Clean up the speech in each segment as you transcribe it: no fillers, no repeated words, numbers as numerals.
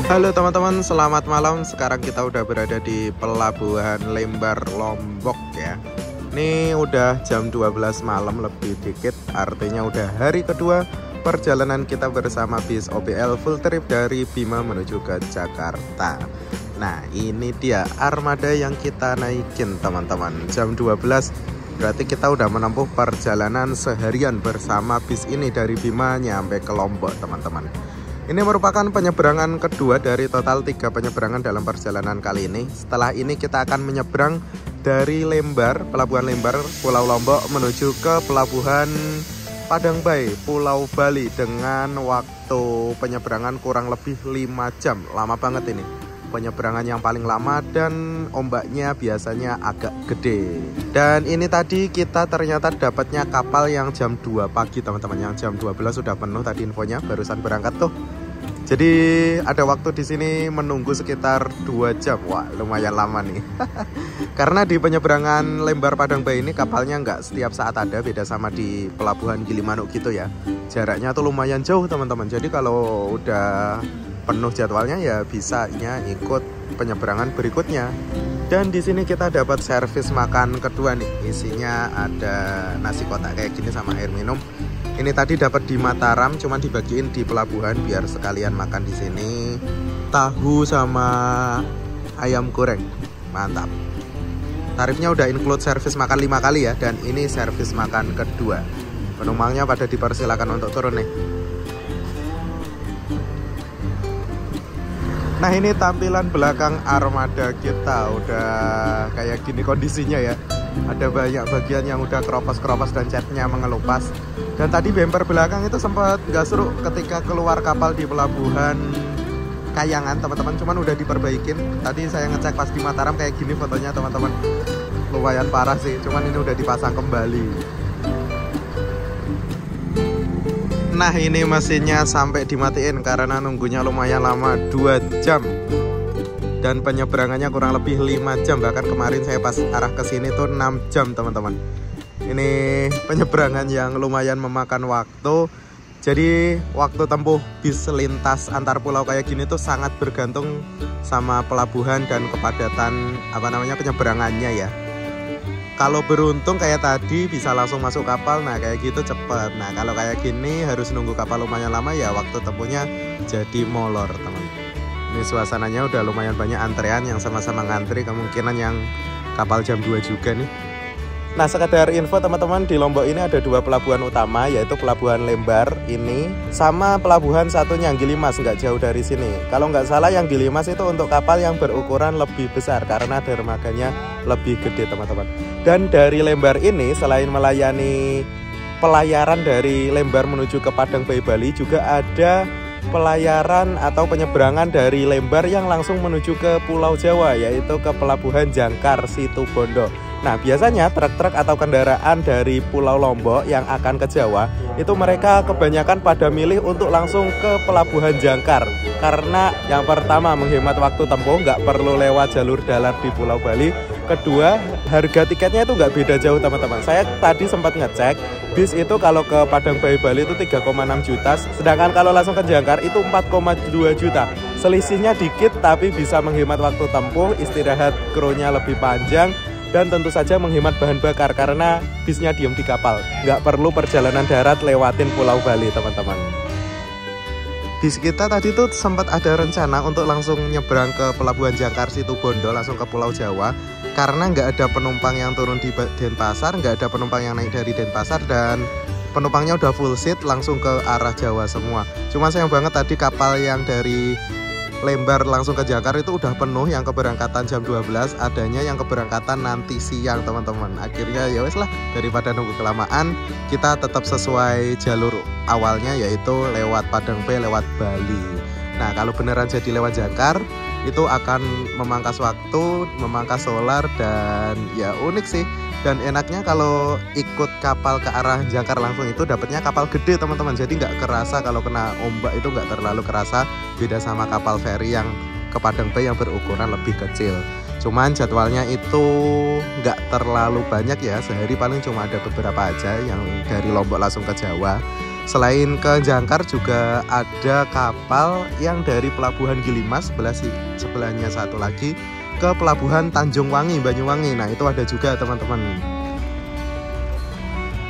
Halo teman-teman, selamat malam. Sekarang kita udah berada di Pelabuhan Lembar Lombok ya. Ini udah jam 12 malam lebih dikit, artinya udah hari kedua perjalanan kita bersama bis OBL full trip dari Bima menuju ke Jakarta. Nah, ini dia armada yang kita naikin teman-teman. Jam 12 berarti kita udah menempuh perjalanan seharian bersama bis ini dari Bima nyampe ke Lombok teman-teman. Ini merupakan penyeberangan kedua dari total 3 penyeberangan dalam perjalanan kali ini. Setelah ini kita akan menyeberang dari Lembar, Pelabuhan Lembar, Pulau Lombok menuju ke Pelabuhan Padang Bay, Pulau Bali dengan waktu penyeberangan kurang lebih 5 jam. Lama banget ini. Penyeberangan yang paling lama dan ombaknya biasanya agak gede. Dan ini tadi kita ternyata dapatnya kapal yang jam 2 pagi teman-teman. Yang jam 12 sudah penuh tadi infonya, barusan berangkat tuh. Jadi ada waktu di sini menunggu sekitar 2 jam. Wah, lumayan lama nih. Karena di penyeberangan Lembar Padang Bay ini kapalnya nggak setiap saat ada, beda sama di Pelabuhan Gilimanuk gitu ya. Jaraknya tuh lumayan jauh teman-teman. Jadi kalau udah penuh jadwalnya ya bisanya ikut penyeberangan berikutnya. Dan di sini kita dapat servis makan kedua nih. Isinya ada nasi kotak kayak gini sama air minum. Ini tadi dapat di Mataram, cuman dibagiin di pelabuhan biar sekalian makan di sini. Tahu sama ayam goreng, mantap. Tarifnya udah include servis makan 5 kali ya, dan ini servis makan kedua. Penumpangnya pada dipersilakan untuk turun nih. Nah, ini tampilan belakang armada kita udah kayak gini kondisinya ya. Ada banyak bagian yang udah keropos-keropos dan catnya mengelupas. Dan tadi bumper belakang itu sempat nggak seru ketika keluar kapal di pelabuhan Kayangan teman-teman. Cuman udah diperbaikin. Tadi saya ngecek pas di Mataram kayak gini fotonya teman-teman. Lumayan parah sih, cuman ini udah dipasang kembali. Nah, ini mesinnya sampai dimatiin karena nunggunya lumayan lama 2 jam. Dan penyeberangannya kurang lebih 5 jam. Bahkan kemarin saya pas arah ke sini tuh 6 jam teman-teman. Ini penyeberangan yang lumayan memakan waktu. Jadi waktu tempuh bis lintas antar pulau kayak gini tuh sangat bergantung sama pelabuhan dan kepadatan penyeberangannya ya. Kalau beruntung kayak tadi bisa langsung masuk kapal, nah kayak gitu cepet. Nah kalau kayak gini harus nunggu kapal lumayan lama ya, waktu tempuhnya jadi molor teman. Ini suasananya udah lumayan banyak antrean yang sama-sama ngantri, kemungkinan yang kapal jam 2 juga nih. Nah, sekedar info teman-teman, di Lombok ini ada 2 pelabuhan utama, yaitu Pelabuhan Lembar ini sama pelabuhan satunya yang Gilimas, nggak jauh dari sini. Kalau nggak salah yang Gilimas itu untuk kapal yang berukuran lebih besar karena dermaganya lebih gede teman-teman. Dan dari Lembar ini selain melayani pelayaran dari Lembar menuju ke Padang Bay Bali, juga ada pelayaran atau penyeberangan dari Lembar yang langsung menuju ke Pulau Jawa, yaitu ke Pelabuhan Jangkar Situbondo. Nah, biasanya truk-truk atau kendaraan dari Pulau Lombok yang akan ke Jawa, itu mereka kebanyakan pada milih untuk langsung ke Pelabuhan Jangkar. Karena yang pertama menghemat waktu tempuh, nggak perlu lewat jalur darat di Pulau Bali. Kedua, harga tiketnya itu nggak beda jauh teman-teman. Saya tadi sempat ngecek, bis itu kalau ke Padang Bay Bali itu 3,6 juta, sedangkan kalau langsung ke Jangkar itu 4,2 juta. Selisihnya dikit tapi bisa menghemat waktu tempuh, istirahat krunya lebih panjang, dan tentu saja menghemat bahan bakar karena bisnya diem di kapal. Nggak perlu perjalanan darat lewatin Pulau Bali teman-teman. Di sekitar tadi tuh sempat ada rencana untuk langsung nyebrang ke Pelabuhan Jangkar Situbondo, langsung ke Pulau Jawa. Karena nggak ada penumpang yang turun di Denpasar, nggak ada penumpang yang naik dari Denpasar, dan penumpangnya udah full seat langsung ke arah Jawa semua. Cuma sayang banget tadi kapal yang dari Lembar langsung ke Jakarta itu udah penuh, yang keberangkatan jam 12, adanya yang keberangkatan nanti siang teman-teman. Akhirnya ya wes lah, daripada nunggu kelamaan, kita tetap sesuai jalur awalnya, yaitu lewat Padang Bay, lewat Bali. Nah, kalau beneran jadi lewat Jangkar, itu akan memangkas waktu, memangkas solar, dan ya unik sih. Dan enaknya kalau ikut kapal ke arah Jangkar langsung itu dapatnya kapal gede teman-teman. Jadi nggak kerasa kalau kena ombak, itu nggak terlalu kerasa. Beda sama kapal feri yang ke Padang Bay yang berukuran lebih kecil. Cuman jadwalnya itu nggak terlalu banyak ya. Sehari paling cuma ada beberapa aja yang dari Lombok langsung ke Jawa. Selain ke Jangkar juga ada kapal yang dari Pelabuhan Gilimas sebelahnya satu lagi ke Pelabuhan Tanjung Wangi, Banyuwangi. Nah itu ada juga teman-teman.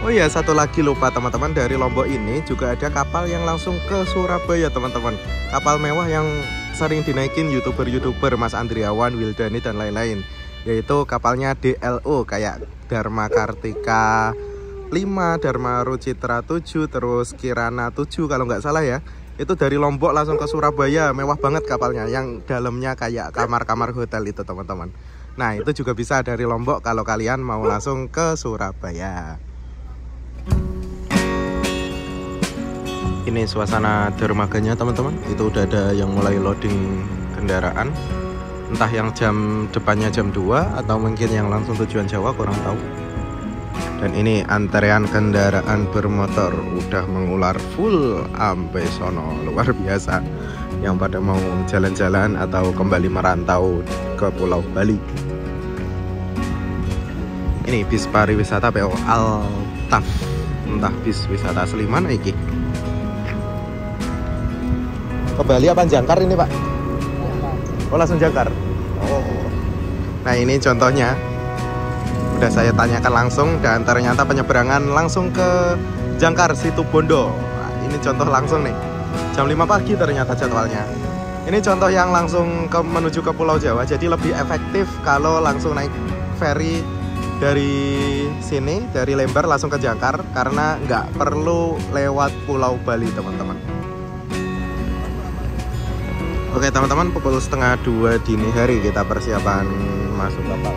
Oh iya, satu lagi lupa teman-teman, dari Lombok ini juga ada kapal yang langsung ke Surabaya teman-teman. Kapal mewah yang sering dinaikin youtuber Mas Andriawan, Wildani dan lain-lain, yaitu kapalnya DLO kayak Dharma Kartika 5, Dharma Rucitra 7, terus Kirana 7 kalau nggak salah ya. Itu dari Lombok langsung ke Surabaya, mewah banget kapalnya, yang dalamnya kayak kamar-kamar hotel itu teman-teman. Nah itu juga bisa dari Lombok kalau kalian mau langsung ke Surabaya. Ini suasana dermaganya teman-teman, itu udah ada yang mulai loading kendaraan. Entah yang jam depannya jam 2 atau mungkin yang langsung tujuan Jawa, kurang tahu. Dan ini antrean kendaraan bermotor udah mengular full sampai sono, luar biasa. Yang pada mau jalan-jalan atau kembali merantau ke Pulau Bali. Ini bis pariwisata PO Altaf, entah bis wisata asli mana iki. Ke Bali apa Jangkar ini Pak? Oh langsung Jangkar. Oh. Nah ini contohnya. Udah saya tanyakan langsung dan ternyata penyeberangan langsung ke Jangkar Situbondo. Nah, ini contoh langsung nih. Jam 5 pagi ternyata jadwalnya. Ini contoh yang langsung menuju ke Pulau Jawa. Jadi lebih efektif kalau langsung naik ferry dari sini, dari Lembar langsung ke Jangkar, karena nggak perlu lewat Pulau Bali teman-teman. Oke teman-teman, pukul 1:30 dini hari kita persiapan masuk kapal.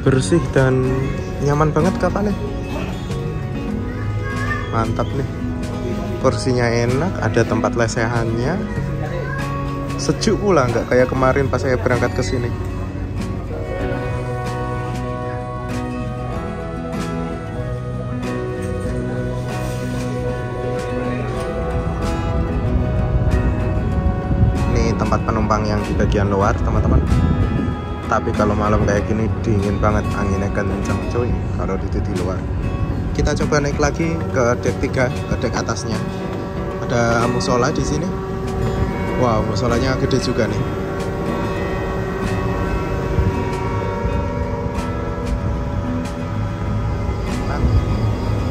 Bersih dan nyaman banget kapalnya, mantap nih. Kursinya enak, ada tempat lesehannya, sejuk pula, nggak kayak kemarin pas saya berangkat ke sini. Ini tempat penumpang yang di bagian luar teman-teman. Tapi kalau malam kayak gini dingin banget, anginnya kenceng cuy kalau di luar. Kita coba naik lagi ke dek 3, ke dek atasnya. Ada musola di sini. Wow, musolanya gede juga nih.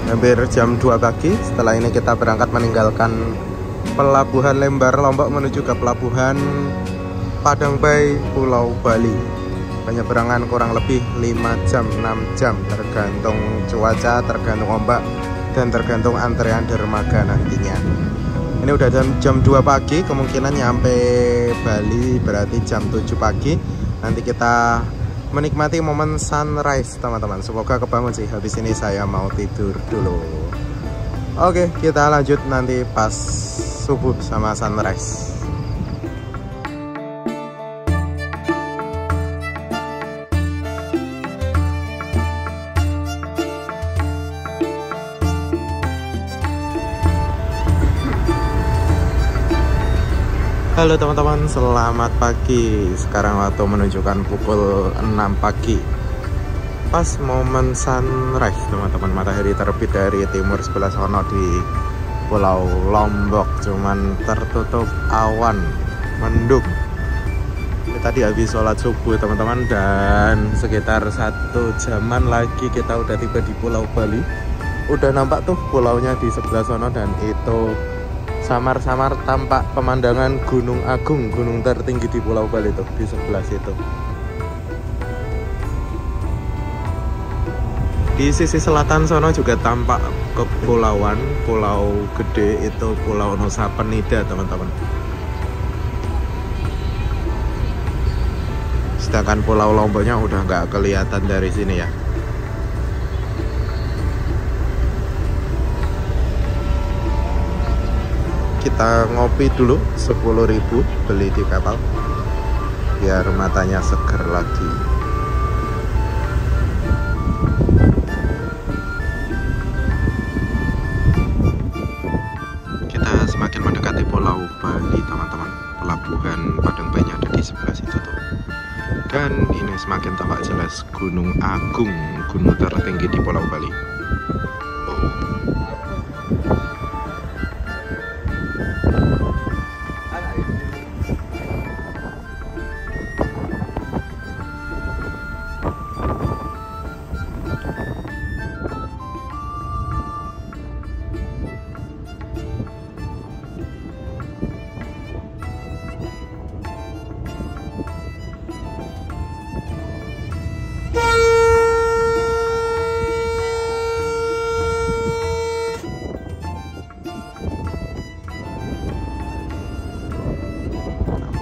Hampir jam 2 pagi. Setelah ini kita berangkat meninggalkan Pelabuhan Lembar Lombok menuju ke Pelabuhan Padangbai Pulau Bali. Penyeberangan kurang lebih 5 jam, 6 jam tergantung cuaca, tergantung ombak, dan tergantung antrean dermaga nantinya. Ini udah jam 2 pagi, kemungkinan nyampe Bali berarti jam 7 pagi. Nanti kita menikmati momen sunrise teman-teman. Semoga kebangun sih, habis ini saya mau tidur dulu. Oke, kita lanjut nanti pas subuh sama sunrise. Halo teman-teman, selamat pagi. Sekarang waktu menunjukkan pukul 6 pagi. pas momen sunrise teman-teman, matahari terbit dari timur sebelah sono di Pulau Lombok, cuman tertutup awan mendung. Ini tadi habis sholat subuh teman-teman, dan sekitar 1 jaman lagi kita udah tiba di Pulau Bali. Udah nampak tuh pulaunya di sebelah sono, dan itu samar-samar tampak pemandangan Gunung Agung, gunung tertinggi di Pulau Bali tuh di sebelah situ. Di sisi selatan sono juga tampak kepulauan, pulau gede itu Pulau Nusa Penida teman-teman. Sedangkan Pulau Lomboknya udah nggak kelihatan dari sini ya. Kita ngopi dulu 10.000 beli di kapal biar matanya seger lagi. Semakin mendekati Pulau Bali teman-teman, pelabuhan Padang Bayi ada di sebelah situ tuh, dan ini semakin tampak jelas Gunung Agung, gunung tertinggi di Pulau Bali.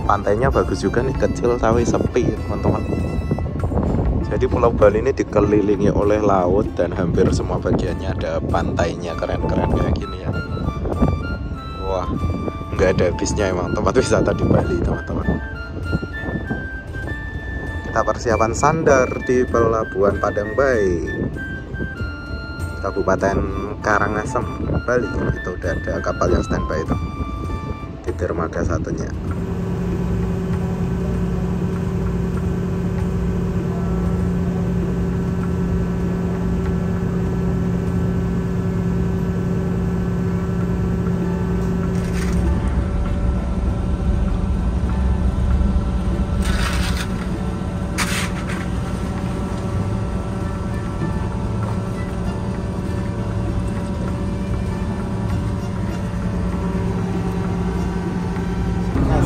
Pantainya bagus juga nih, kecil tapi sepi teman-teman. Jadi Pulau Bali ini dikelilingi oleh laut dan hampir semua bagiannya ada pantainya, keren-keren kayak gini ya. Wah, nggak ada habisnya emang tempat wisata di Bali teman-teman. Kita persiapan sandar di Pelabuhan Padang Bayi, Kabupaten Karangasem, Bali. Itu udah ada kapal yang standby itu di dermaga satunya.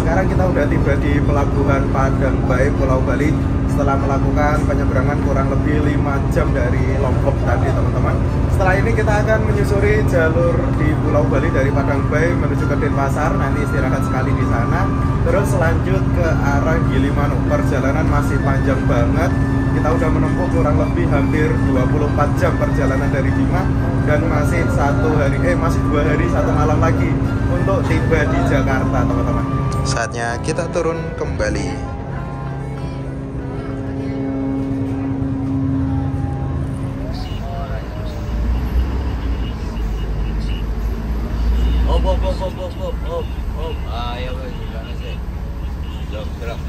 Sekarang kita udah tiba di Pelabuhan Padang Bayi, Pulau Bali, setelah melakukan penyeberangan kurang lebih 5 jam dari Lombok tadi teman-teman. Setelah ini kita akan menyusuri jalur di Pulau Bali dari Padang Bayi menuju ke Denpasar, nanti istirahat sekali di sana, terus lanjut ke arah Gilimanuk. Perjalanan masih panjang banget, kita udah menempuh kurang lebih hampir 24 jam perjalanan dari Bima, dan masih 2 hari 1 malam lagi untuk tiba di Jakarta teman-teman. Saatnya kita turun kembali. Ayo gimana sih? Gerak.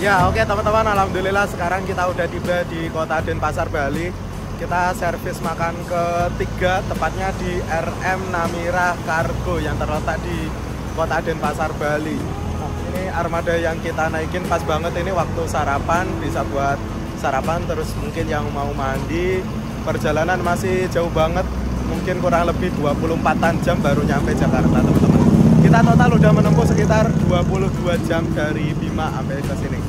Ya oke teman-teman, alhamdulillah sekarang kita udah tiba di kota Denpasar, Bali. Kita servis makan ketiga, tepatnya di RM Namira Cargo yang terletak di kota Denpasar, Bali. Nah, ini armada yang kita naikin pas banget ini waktu sarapan, bisa buat sarapan, terus mungkin yang mau mandi. Perjalanan masih jauh banget, mungkin kurang lebih 24-an jam baru nyampe Jakarta teman-teman. Kita total udah menempuh sekitar 22 jam dari Bima sampai ke sini.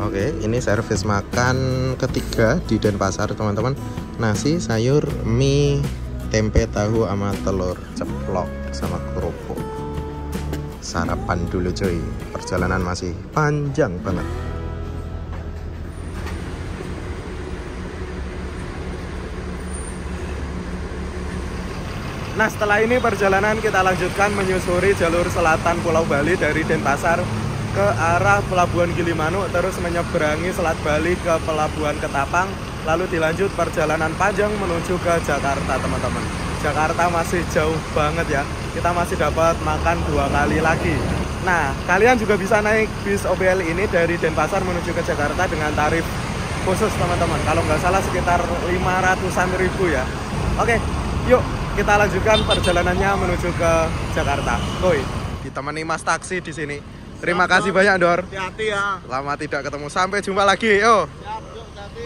Oke, ini servis makan ketiga di Denpasar teman-teman. Nasi, sayur, mie, tempe, tahu, sama telur ceplok sama kerupuk. Sarapan dulu cuy, perjalanan masih panjang banget. Nah setelah ini perjalanan kita lanjutkan menyusuri jalur selatan Pulau Bali dari Denpasar ke arah Pelabuhan Gilimanuk, terus menyeberangi Selat Bali ke Pelabuhan Ketapang, lalu dilanjut perjalanan panjang menuju ke Jakarta teman-teman. Jakarta masih jauh banget ya, kita masih dapat makan 2 kali lagi. Nah kalian juga bisa naik bis OBL ini dari Denpasar menuju ke Jakarta dengan tarif khusus teman-teman, kalau nggak salah sekitar 500-an ribu ya. Oke, yuk kita lanjutkan perjalanannya menuju ke Jakarta. Koi, ditemani Mas Taksi di sini. Terima kasih banyak Dor. Hati-hati ya. Lama tidak ketemu. Sampai jumpa lagi. Yo. Siap, yuk, hati.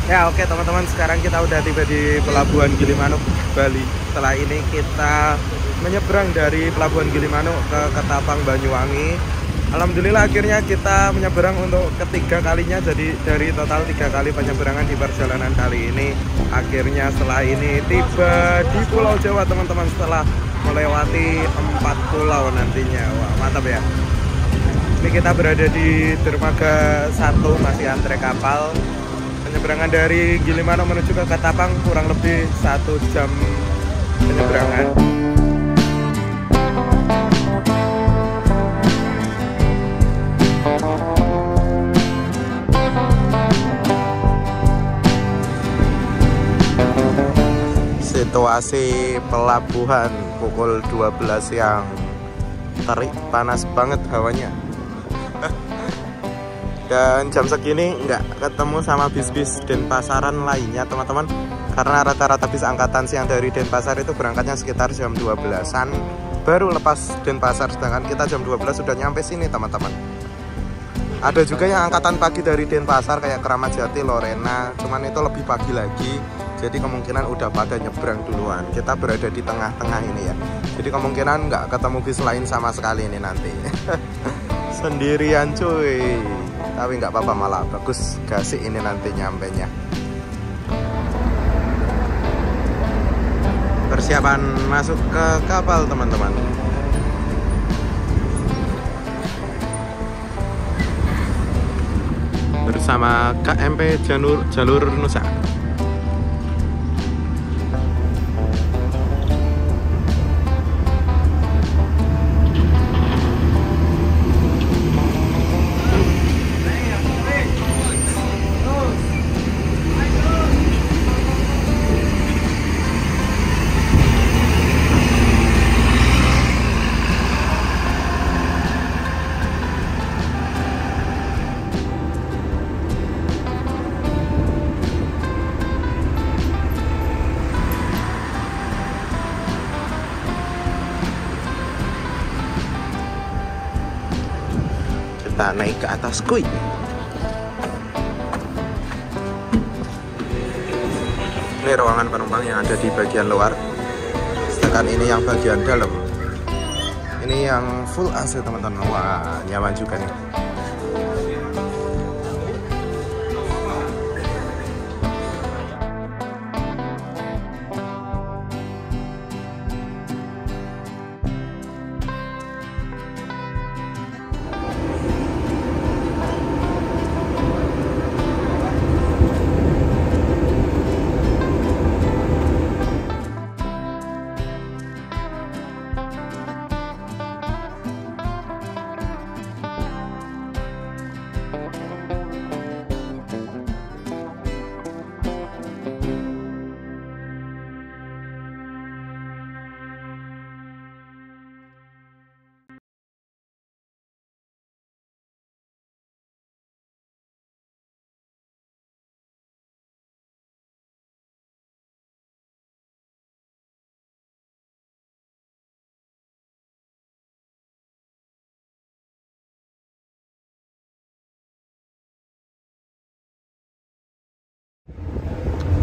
Ya oke teman-teman, sekarang kita udah tiba di Pelabuhan Gilimanuk, Bali. Setelah ini kita menyeberang dari Pelabuhan Gilimanuk ke Ketapang, Banyuwangi. Alhamdulillah akhirnya kita menyeberang untuk ketiga kalinya. Jadi dari total 3 kali penyeberangan di perjalanan kali ini, akhirnya setelah ini tiba di Pulau Jawa teman-teman, setelah melewati 4 pulau nantinya. Wah mantap ya. Ini kita berada di dermaga 1, masih antre kapal. Penyeberangan dari Gilimanuk menuju ke Ketapang kurang lebih 1 jam penyeberangan. Situasi pelabuhan pukul 12 siang, terik, panas banget hawanya. Dan jam segini nggak ketemu sama bis-bis Denpasaran lainnya teman-teman, karena rata-rata bis angkatan siang dari Denpasar itu berangkatnya sekitar jam 12-an baru lepas Denpasar, sedangkan kita jam 12 sudah nyampe sini teman-teman. Ada juga yang angkatan pagi dari Denpasar kayak Keramat Jati, Lorena, cuman itu lebih pagi lagi, jadi kemungkinan udah pada nyebrang duluan. Kita berada di tengah-tengah ini ya, jadi kemungkinan nggak ketemu bis lain sama sekali ini nanti. Sendirian cuy. Tapi nggak apa-apa, malah bagus gasik ini nanti nyampenya. Persiapan masuk ke kapal teman-teman. Bersama KMP Jalur Nusa. Kita naik ke atas kuy. Ini ruangan penumpang yang ada di bagian luar. Sedangkan ini yang bagian dalam. Ini yang full AC teman-teman. Wah, nyaman juga nih.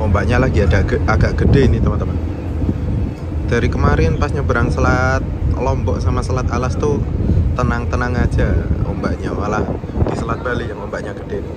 Ombaknya lagi agak gede ini teman-teman. Dari kemarin pas nyeberang Selat Lombok sama Selat Alas tuh tenang-tenang aja ombaknya, malah di Selat Bali yang ombaknya gede nih.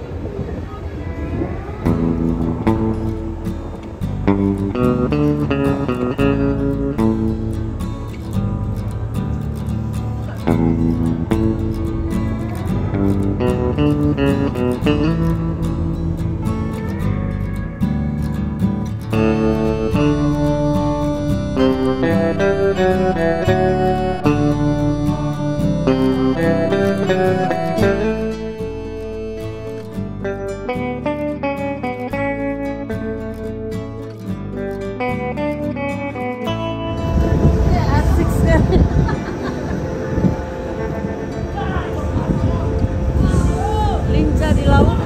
Asik sekali. Lincah di laut.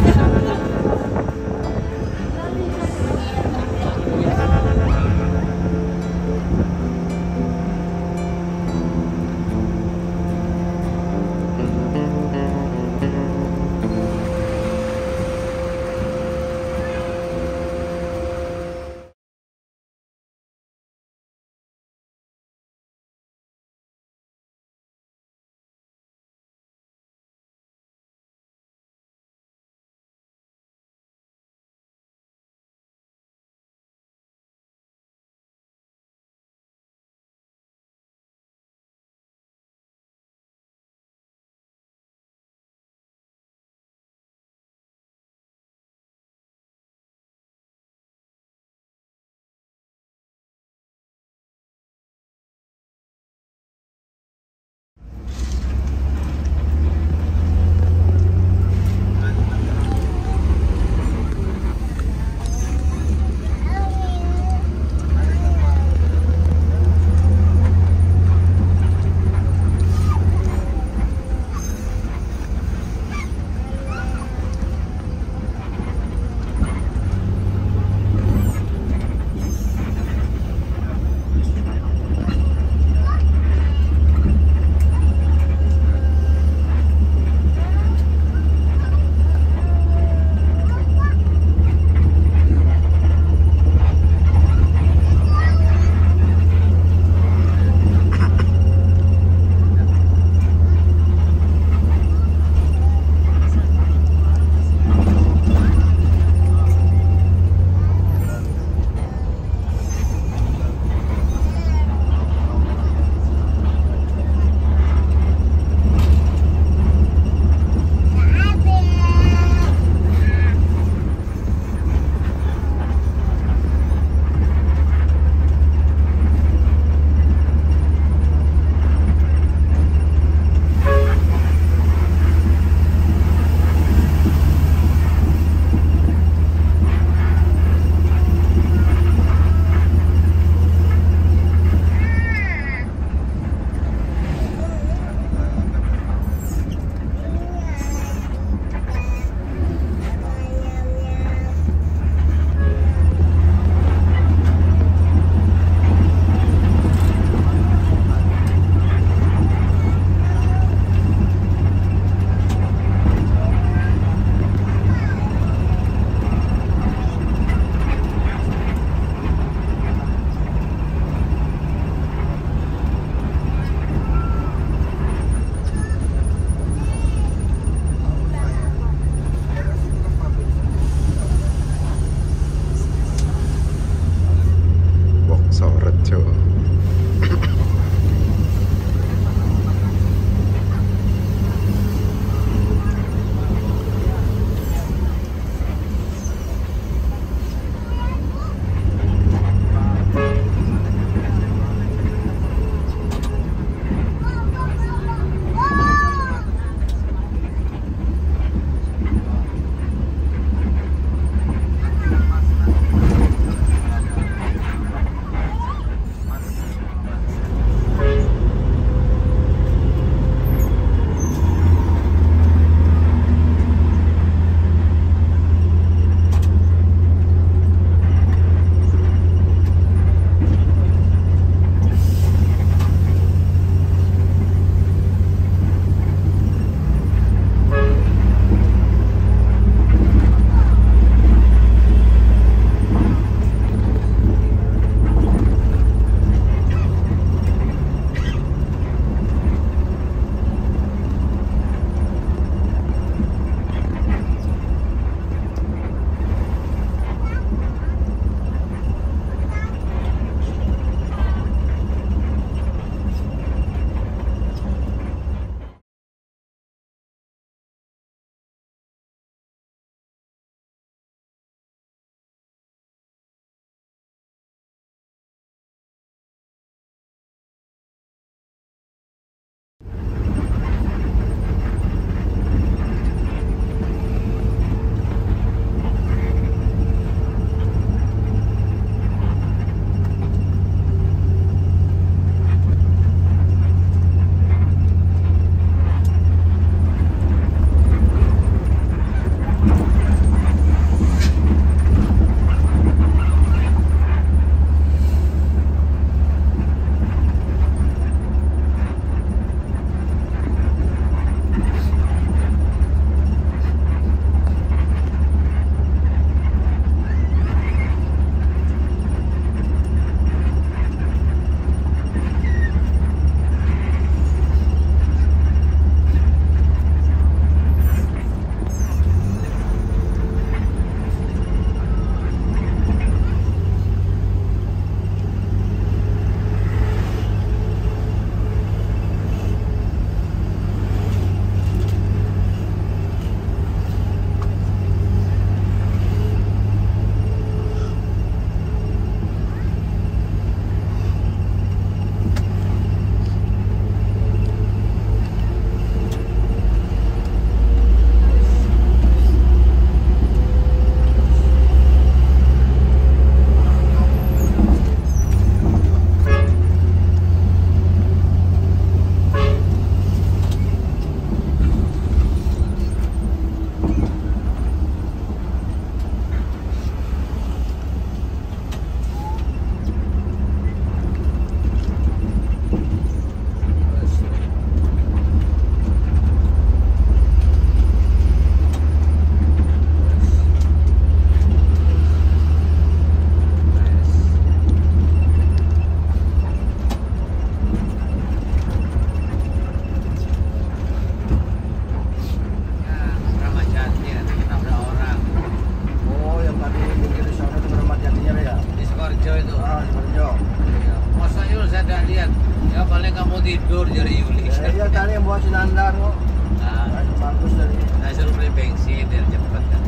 nggak lihat. Ya paling kamu tidur jadi Yuli. Iya tadi yang buat Sinandar kok. Nah, Bagus dari. saya suruh beli bensin biar cepet kan.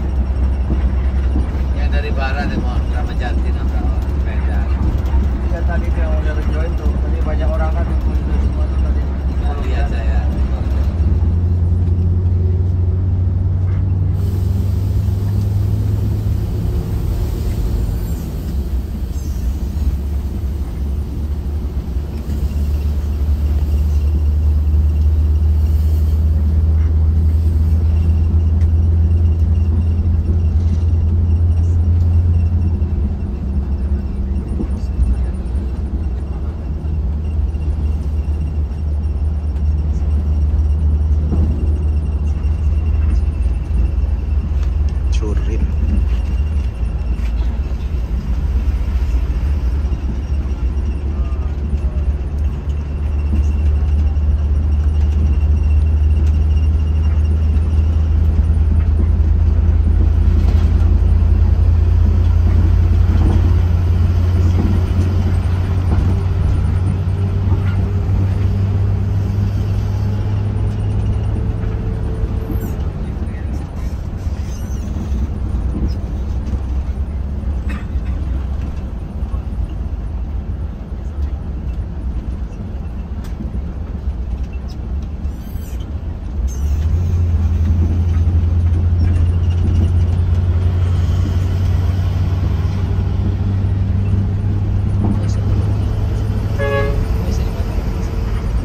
Yang dari barat ya mau Kramat Jati nabrak sepeda. Iya tadi dia mau dari join tuh. Tadi banyak orang kan kumpul itu semua tuh tadi. Nggak lihat saya. Curin.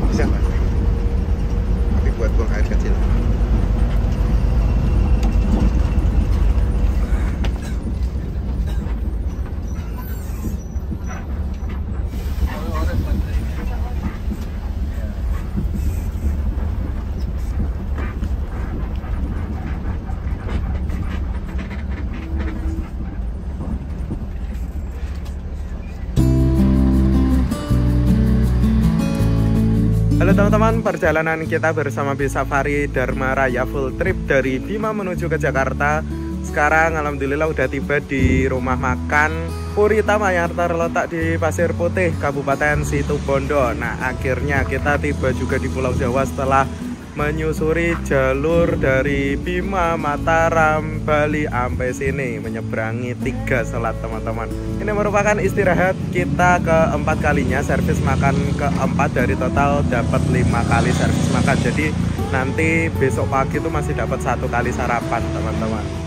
Bisa nggak? Tapi buat buang air kecil. Halo teman-teman, perjalanan kita bersama Bis Safari Dharma Raya full trip dari Bima menuju ke Jakarta. Sekarang alhamdulillah udah tiba di rumah makan Puritama yang terletak di Pasir Putih, Kabupaten Situbondo. Nah, akhirnya kita tiba juga di Pulau Jawa setelah menyusuri jalur dari Bima, Mataram, Bali sampai sini, menyeberangi 3 selat teman-teman. Ini merupakan istirahat kita keempat kalinya, servis makan keempat dari total dapat 5 kali servis makan. Jadi nanti besok pagi itu masih dapat 1 kali sarapan teman-teman.